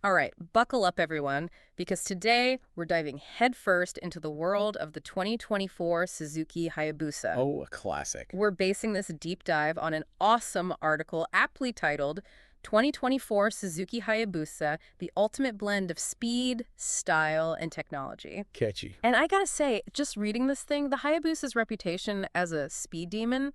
All right, buckle up, everyone, because today we're diving headfirst into the world of the 2024 Suzuki Hayabusa. Oh, a classic. We're basing this deep dive on an awesome article aptly titled 2024 Suzuki Hayabusa, the ultimate blend of speed, style, and technology. Catchy. And I gotta say, just reading this thing, the Hayabusa's reputation as a speed demon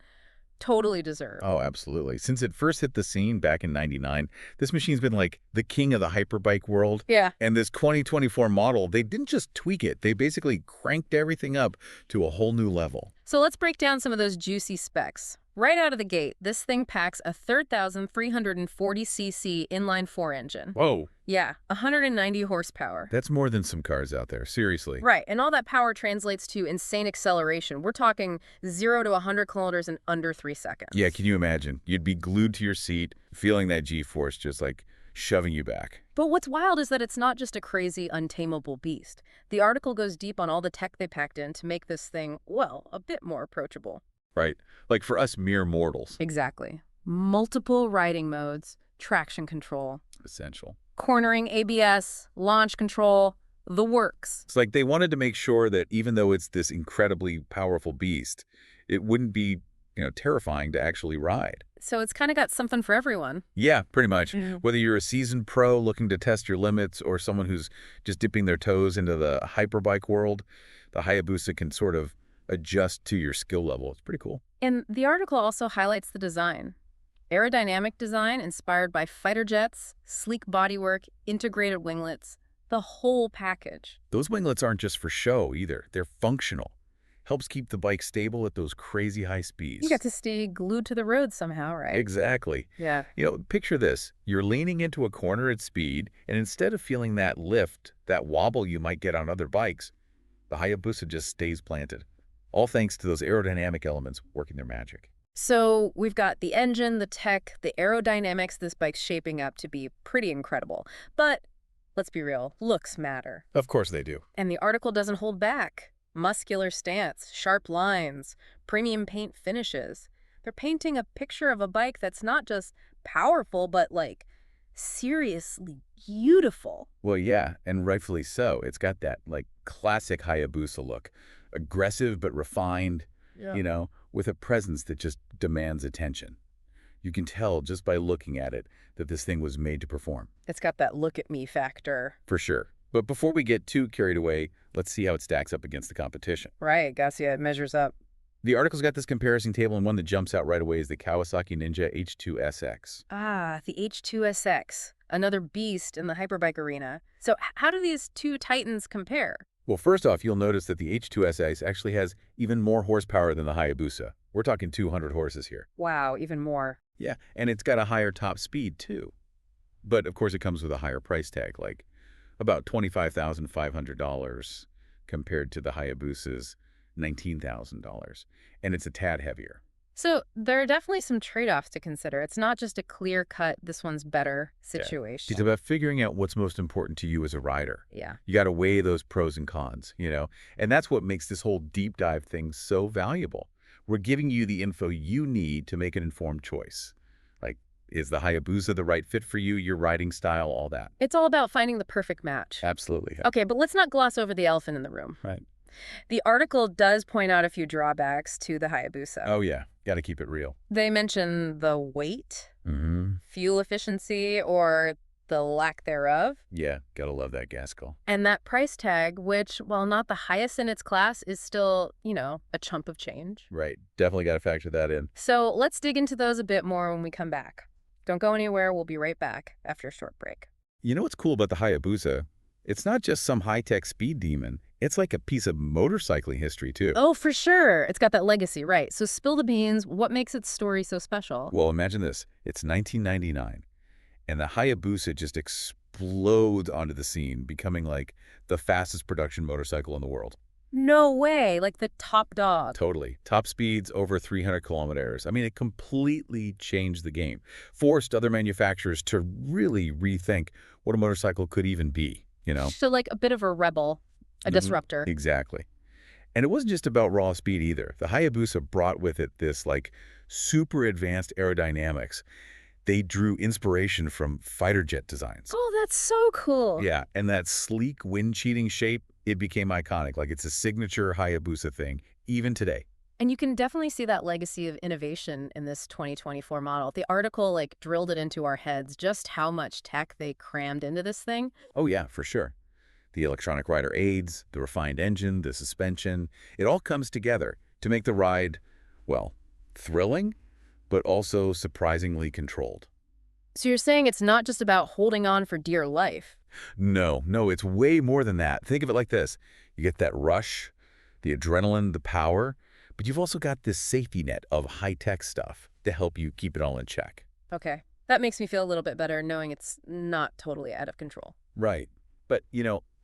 totally deserved. Oh, absolutely. Since it first hit the scene back in '99, this machine's been like the king of the hyperbike world. Yeah. And this 2024 model, they didn't just tweak it. They basically cranked everything up to a whole new level. So let's break down some of those juicy specs. Right out of the gate, this thing packs a 3,340cc inline-four engine. Whoa. Yeah, 190 horsepower. That's more than some cars out there. Seriously. Right, and all that power translates to insane acceleration. We're talking 0 to 100 kilometers in under 3 seconds. Yeah, can you imagine? You'd be glued to your seat, feeling that G-force just like shoving you back. But what's wild is that it's not just a crazy, untamable beast. The article goes deep on all the tech they packed in to make this thing, well, a bit more approachable. Right? Like for us mere mortals. Exactly. Multiple riding modes, traction control, Essential. cornering, ABS, launch control, the works. It's like they wanted to make sure that even though it's this incredibly powerful beast, it wouldn't be, terrifying to actually ride. So it's kind of got something for everyone. Yeah, pretty much. Mhm. Whether you're a seasoned pro looking to test your limits or someone who's just dipping their toes into the hyperbike world, the Hayabusa can sort of adjust to your skill level. It's pretty cool. And the article also highlights the design. Aerodynamic design inspired by fighter jets, sleek bodywork, integrated winglets, the whole package. Those winglets aren't just for show either. They're functional. Helps keep the bike stable at those crazy high You speeds. get to stay glued to the road somehow, right? Exactly. Yeah. Picture this. You're leaning into a corner at speed, and instead of feeling that lift, that wobble you might get on other bikes, the Hayabusa just stays planted. All thanks to those aerodynamic elements working their magic. So we've got the engine, the tech, the aerodynamics. This bike's shaping up to be pretty incredible. But let's be real, looks matter. Of course they do. And the article doesn't hold back. Muscular stance, sharp lines, premium paint finishes. They're painting a picture of a bike that's not just powerful, but like seriously beautiful. Well, yeah, and rightfully so. It's got that, like, classic Hayabusa look. Aggressive but refined, Yeah. with a presence that just demands attention. You can tell just by looking at it that this thing was made to perform. It's got that look at me factor. For sure. But before we get too carried away, let's see how it stacks up against the competition. Right, Garcia, it measures up. The article's got this comparison table, and one that jumps out right away is the Kawasaki Ninja H2SX. Ah, the H2SX, another beast in the hyperbike arena. So how do these two titans compare? Well, first off, you'll notice that the H2SX actually has even more horsepower than the Hayabusa. We're talking 200 horses here. Wow, even more. Yeah, and it's got a higher top speed, too. But, of course, it comes with a higher price tag, like about $25,500 compared to the Hayabusa's $19,000. And it's a tad heavier. So there are definitely some trade-offs to consider. It's not just a clear-cut, this one's better Yeah. situation. It's about figuring out what's most important to you as a rider. Yeah. You got to weigh those pros and cons, And that's what makes this whole deep dive thing so valuable. We're giving you the info you need to make an informed choice. Like, is the Hayabusa the right fit for you, your riding style, all that? It's all about finding the perfect match. Absolutely. Okay, but let's not gloss over the elephant in the room. Right. The article does point out a few drawbacks to the Hayabusa. Oh, yeah. Got to keep it real. They mention the weight, Mm-hmm. fuel efficiency, or the lack thereof, Yeah, got to love that gas call. and that price tag, which, while not the highest in its class, is still, a chump of change. Right. Definitely got to factor that in. So let's dig into those a bit more when we come back. Don't go anywhere. We'll be right back after a short break. You know what's cool about the Hayabusa? It's not just some high-tech speed demon. It's like a piece of motorcycling history, too. Oh, for sure. It's got that legacy, right? So spill the beans. What makes its story so special? Well, imagine this. It's 1999, and the Hayabusa just explodes onto the scene, becoming like the fastest production motorcycle in the world. No way. Like the top dog. Totally. Top speeds over 300 kilometers. I mean, it completely changed the game. Forced other manufacturers to really rethink what a motorcycle could even be. So like a bit of a rebel, a Mhm. disruptor. Exactly. And it wasn't just about raw speed either. The Hayabusa brought with it this, like, super advanced aerodynamics They drew inspiration from fighter jet designs. Oh, that's so cool. Yeah, and that sleek, wind-cheating shape, it became iconic. Like, it's a signature Hayabusa thing, even today. And you can definitely see that legacy of innovation in this 2024 model. The article like drilled it into our heads just how much tech they crammed into this thing. Oh, yeah, for sure. The electronic rider aids, the refined engine, the suspension, it all comes together to make the ride, well, thrilling, but also surprisingly controlled. So you're saying it's not just about holding on for dear life. No, it's way more than that. Think of it like this. You get that rush, the adrenaline, the power, but you've also got this safety net of high-tech stuff to help you keep it all in check. Okay. That makes me feel a little bit better knowing it's not totally out of control. Right. But,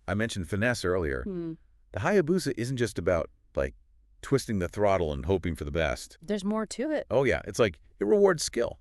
I mentioned finesse earlier. Hmm. The Hayabusa isn't just about, like, twisting the throttle and hoping for the best. There's more to it. Oh, yeah. It's like it rewards skill.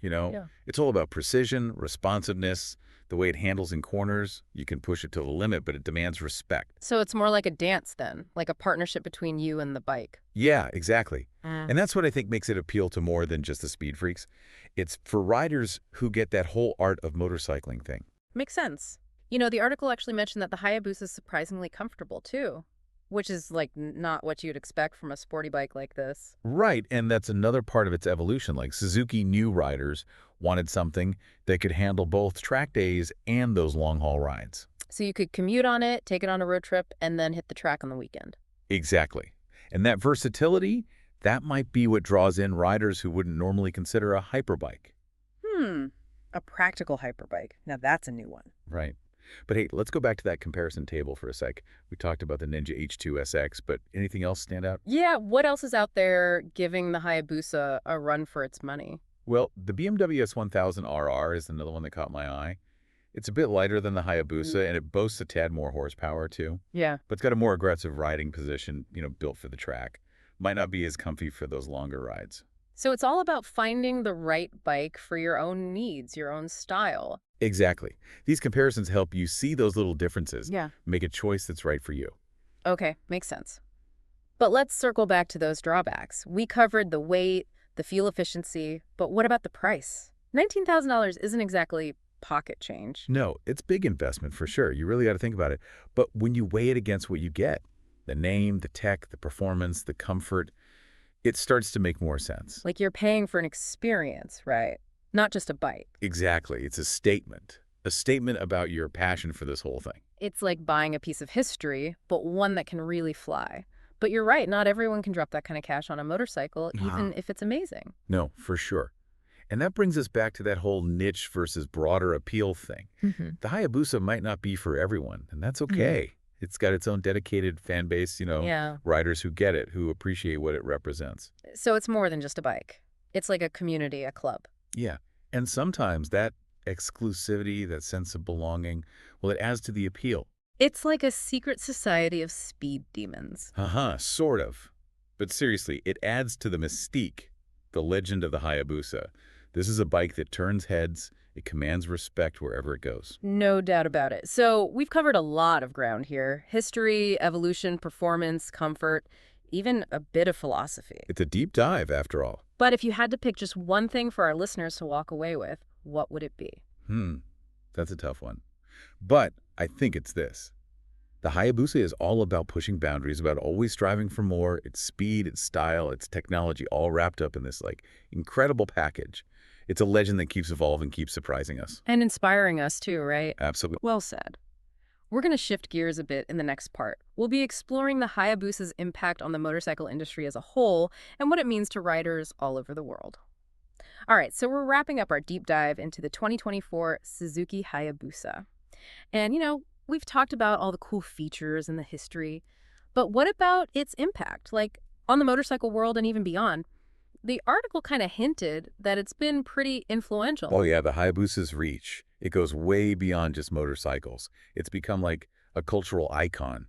You know, Yeah. it's all about precision, responsiveness, the way it handles in corners. You can push it to the limit, but it demands respect. So it's more like a dance then, like a partnership between you and the bike. Yeah, exactly. Mm. And that's what I think makes it appeal to more than just the speed freaks. It's for riders who get that whole art of motorcycling thing. Makes sense. The article actually mentioned that the Hayabusa is surprisingly comfortable too, which is like not what you'd expect from a sporty bike like this. Right, and that's another part of its evolution. Like Suzuki new riders wanted something that could handle both track days and those long-haul rides. So you could commute on it, take it on a road trip, and then hit the track on the weekend. Exactly. And that versatility, that might be what draws in riders who wouldn't normally consider a hyperbike. Hmm. A practical hyperbike. Now that's a new one. Right. But hey, let's go back to that comparison table for a sec. We talked about the Ninja H2 SX, but anything else stand out? Yeah, what else is out there giving the Hayabusa a run for its money? Well, the BMW S1000RR is another one that caught my eye. It's a bit lighter than the Hayabusa, and it boasts a tad more horsepower, too. Yeah. But it's got a more aggressive riding position, built for the track. Might not be as comfy for those longer rides. So it's all about finding the right bike for your own needs, your own style. Exactly. These comparisons help you see those little differences, Yeah. make a choice that's right for you. Okay, makes sense. But let's circle back to those drawbacks. We covered the weight, the fuel efficiency, but what about the price? $19,000 isn't exactly pocket change. No, it's big investment for sure. You really got to think about it. But when you weigh it against what you get, the name, the tech, the performance, the comfort, it starts to make more sense. Like you're paying for an experience, right? Not just a bike. Exactly. It's a statement about your passion for this whole thing. It's like buying a piece of history, but one that can really fly. But you're right, not everyone can drop that kind of cash on a motorcycle, even if it's amazing. No, for sure. And that brings us back to that whole niche versus broader appeal thing. Mhm. The Hayabusa might not be for everyone, and that's okay. It's got its own dedicated fan base, Yeah. riders who get it, who appreciate what it represents. So it's more than just a bike. It's like a community, a club. Yeah. And sometimes that exclusivity, that sense of belonging, well, it adds to the appeal. It's like a secret society of speed demons. Sort of. But seriously, it adds to the mystique, the legend of the Hayabusa. This is a bike that turns heads. It commands respect wherever it goes. No doubt about it. So we've covered a lot of ground here. History, evolution, performance, comfort, even a bit of philosophy. It's a deep dive, after all. But if you had to pick just one thing for our listeners to walk away with, what would it be? That's a tough one. But I think it's this. The Hayabusa is all about pushing boundaries, about always striving for more. Its speed, its style, its technology, all wrapped up in this, incredible package. It's a legend that keeps evolving, keeps surprising us. And inspiring us too, right? Absolutely. Well said. We're going to shift gears a bit in the next part. We'll be exploring the Hayabusa's impact on the motorcycle industry as a whole and what it means to riders all over the world. All right, so we're wrapping up our deep dive into the 2024 Suzuki Hayabusa. And, we've talked about all the cool features and the history, but what about its impact, like on the motorcycle world and even beyond? The article kind of hinted that it's been pretty influential. Oh, yeah, the Hayabusa's reach. It goes way beyond just motorcycles. It's become like a cultural icon,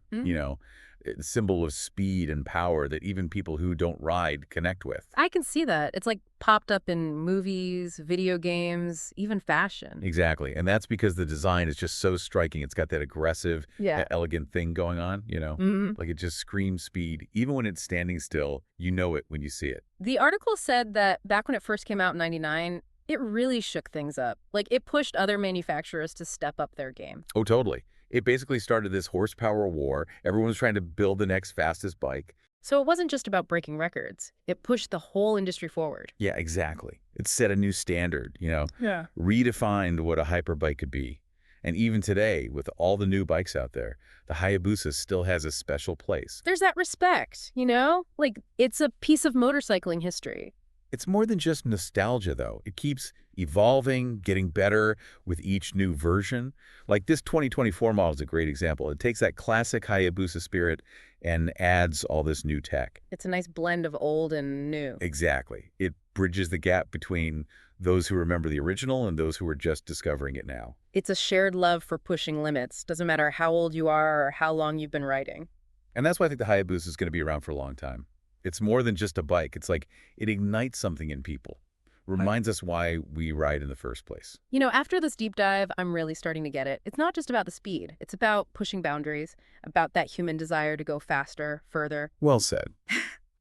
a symbol of speed and power that even people who don't ride connect with. I can see that. It's like popped up in movies, video games, even fashion. Exactly. And that's because the design is just so striking. It's got that aggressive, Yeah. elegant thing going on, Mhm. Like it just screams speed. Even when it's standing still, you know it when you see it. The article said that back when it first came out in '99, It really shook things up. Like, it pushed other manufacturers to step up their game. Oh, totally. It basically started this horsepower war. Everyone was trying to build the next fastest bike. So it wasn't just about breaking records. It pushed the whole industry forward. Yeah, exactly. It set a new standard, Yeah. redefined what a hyperbike could be. And even today, with all the new bikes out there, the Hayabusa still has a special place. There's that respect, you know? Like, it's a piece of motorcycling history. It's more than just nostalgia, though. It keeps evolving, getting better with each new version. Like this 2024 model is a great example. It takes that classic Hayabusa spirit and adds all this new tech. It's a nice blend of old and new. Exactly. It bridges the gap between those who remember the original and those who are just discovering it now. It's a shared love for pushing limits. Doesn't matter how old you are or how long you've been riding. And that's why I think the Hayabusa is going to be around for a long time. It's more than just a bike. It's like it ignites something in people, reminds us why we ride in the first place. You know, after this deep dive, I'm really starting to get it. It's not just about the speed. It's about pushing boundaries, about that human desire to go faster, further. Well said.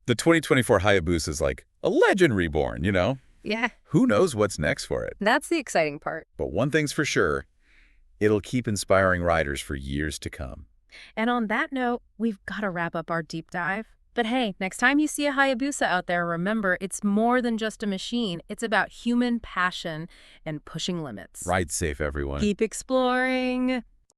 The 2024 Hayabusa is like a legend reborn. Yeah. Who knows what's next for it? That's the exciting part. But one thing's for sure, it'll keep inspiring riders for years to come. And on that note, we've got to wrap up our deep dive. But hey, next time you see a Hayabusa out there, remember, it's more than just a machine. It's about human passion and pushing limits. Ride safe, everyone. Keep exploring.